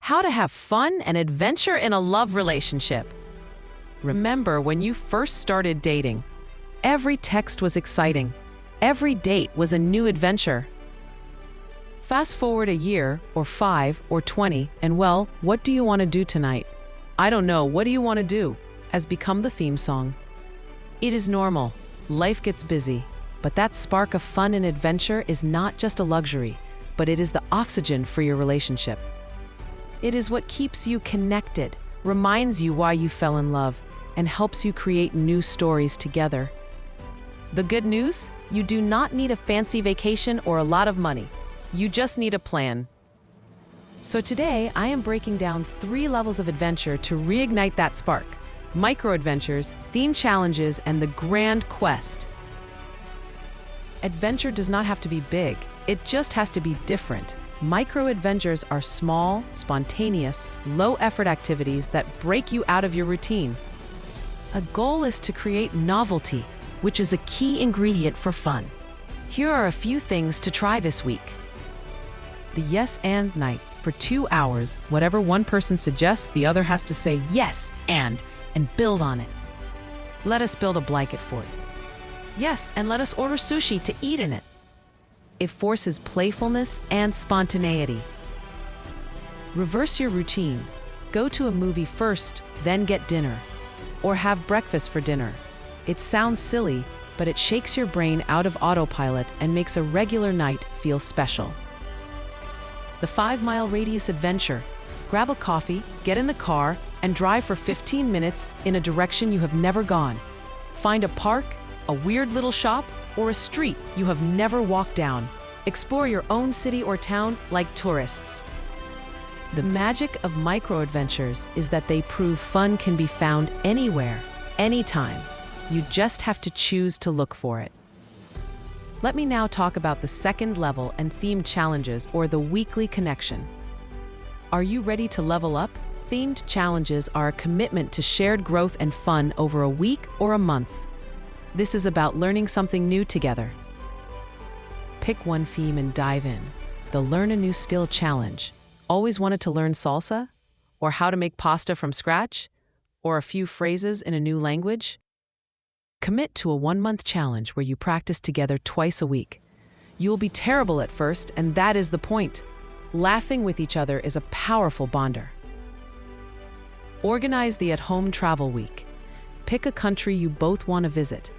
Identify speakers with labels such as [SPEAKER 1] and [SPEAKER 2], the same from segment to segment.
[SPEAKER 1] How to have fun and adventure in a love relationship. Remember when you first started dating? Every text was exciting. Every date was a new adventure. Fast forward a year, or 5, or 20, and well, what do you want to do tonight? I don't know, what do you want to do? Has become the theme song. It is normal. Life gets busy. But that spark of fun and adventure is not just a luxury, but it is the oxygen for your relationship. It is what keeps you connected, reminds you why you fell in love, and helps you create new stories together. The good news? You do not need a fancy vacation or a lot of money. You just need a plan. So today, I am breaking down 3 levels of adventure to reignite that spark: micro-adventures, theme challenges, and the grand quest. Adventure does not have to be big. It just has to be different. Micro-adventures are small, spontaneous, low-effort activities that break you out of your routine. A goal is to create novelty, which is a key ingredient for fun. Here are a few things to try this week. The yes and night. For 2 hours, whatever one person suggests, the other has to say yes and build on it. Let us build a blanket fort. Yes, and let us order sushi to eat in it. It forces playfulness and spontaneity. Reverse your routine. Go to a movie first, then get dinner. Or have breakfast for dinner. It sounds silly, but it shakes your brain out of autopilot and makes a regular night feel special. The 5-mile radius adventure. Grab a coffee, get in the car, and drive for 15 minutes in a direction you have never gone. Find a park, a weird little shop, or a street you have never walked down. Explore your own city or town like tourists. The magic of micro-adventures is that they prove fun can be found anywhere, anytime. You just have to choose to look for it. Let me now talk about the second level and themed challenges, or the weekly connection. Are you ready to level up? Themed challenges are a commitment to shared growth and fun over a week or a month. This is about learning something new together. Pick one theme and dive in. The Learn a New Skill Challenge. Always wanted to learn salsa? Or how to make pasta from scratch? Or a few phrases in a new language? Commit to a 1-month challenge where you practice together twice a week. You'll be terrible at first, and that is the point. Laughing with each other is a powerful bonder. Organize the at-home travel week. Pick a country you both want to visit.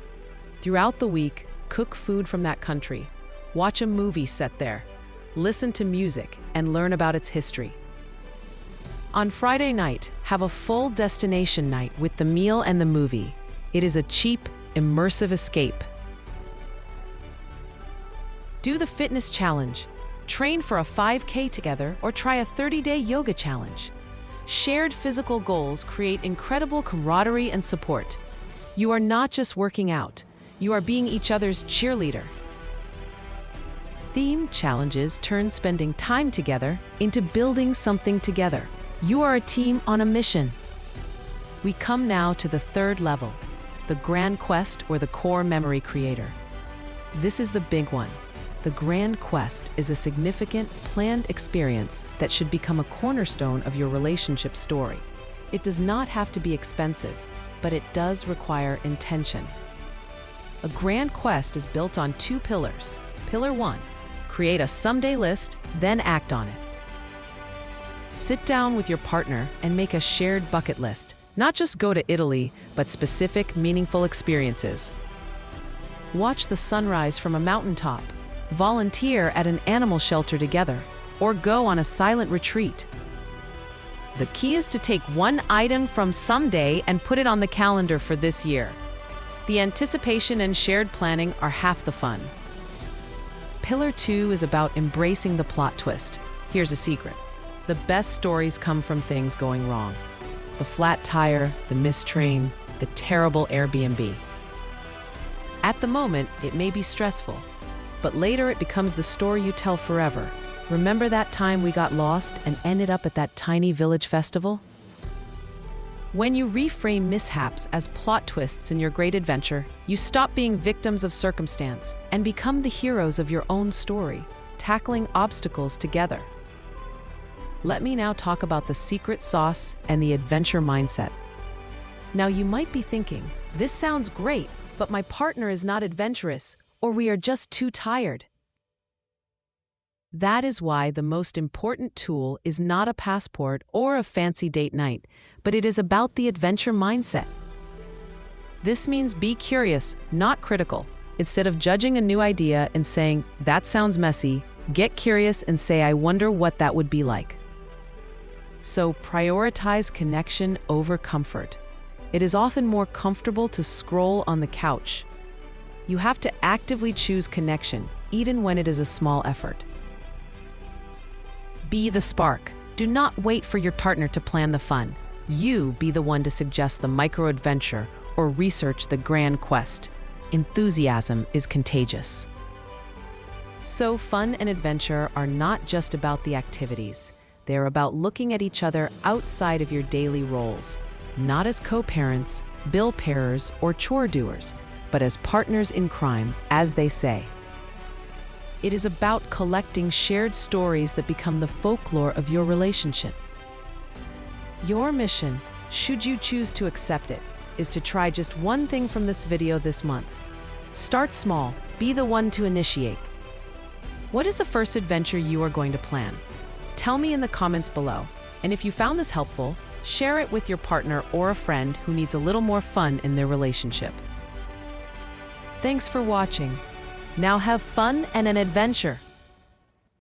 [SPEAKER 1] Throughout the week, cook food from that country. Watch a movie set there. Listen to music and learn about its history. On Friday night, have a full destination night with the meal and the movie. It is a cheap, immersive escape. Do the fitness challenge. Train for a 5K together or try a 30-day yoga challenge. Shared physical goals create incredible camaraderie and support. You are not just working out, you are being each other's cheerleader. Theme challenges turn spending time together into building something together. You are a team on a mission. We come now to the third level, the grand quest, or the core memory creator. This is the big one. The grand quest is a significant, planned experience that should become a cornerstone of your relationship story. It does not have to be expensive, but it does require intention. A grand quest is built on 2 pillars. Pillar 1, create a someday list, then act on it. Sit down with your partner and make a shared bucket list. Not just go to Italy, but specific, meaningful experiences. Watch the sunrise from a mountaintop. Volunteer at an animal shelter together, or go on a silent retreat. The key is to take one item from someday and put it on the calendar for this year. The anticipation and shared planning are half the fun. Pillar 2 is about embracing the plot twist. Here's a secret. The best stories come from things going wrong. The flat tire, the missed train, the terrible Airbnb. At the moment, it may be stressful, but later it becomes the story you tell forever. Remember that time we got lost and ended up at that tiny village festival? When you reframe mishaps as plot twists in your great adventure, you stop being victims of circumstance and become the heroes of your own story, tackling obstacles together. Let me now talk about the secret sauce and the adventure mindset. Now, you might be thinking, this sounds great, but my partner is not adventurous, or we are just too tired. That is why the most important tool is not a passport or a fancy date night, but it is about the adventure mindset. This means be curious, not critical. Instead of judging a new idea and saying, that sounds messy, get curious and say, I wonder what that would be like. So prioritize connection over comfort. It is often more comfortable to scroll on the couch. You have to actively choose connection, even when it is a small effort. Be the spark. Do not wait for your partner to plan the fun. You be the one to suggest the micro-adventure or research the grand quest. Enthusiasm is contagious. So fun and adventure are not just about the activities. They're about looking at each other outside of your daily roles, not as co-parents, bill payers, or chore doers, but as partners in crime, as they say. It is about collecting shared stories that become the folklore of your relationship. Your mission, should you choose to accept it, is to try just one thing from this video this month. Start small, be the one to initiate. What is the first adventure you are going to plan? Tell me in the comments below. And if you found this helpful, share it with your partner or a friend who needs a little more fun in their relationship. Thanks for watching. Now have fun and an adventure.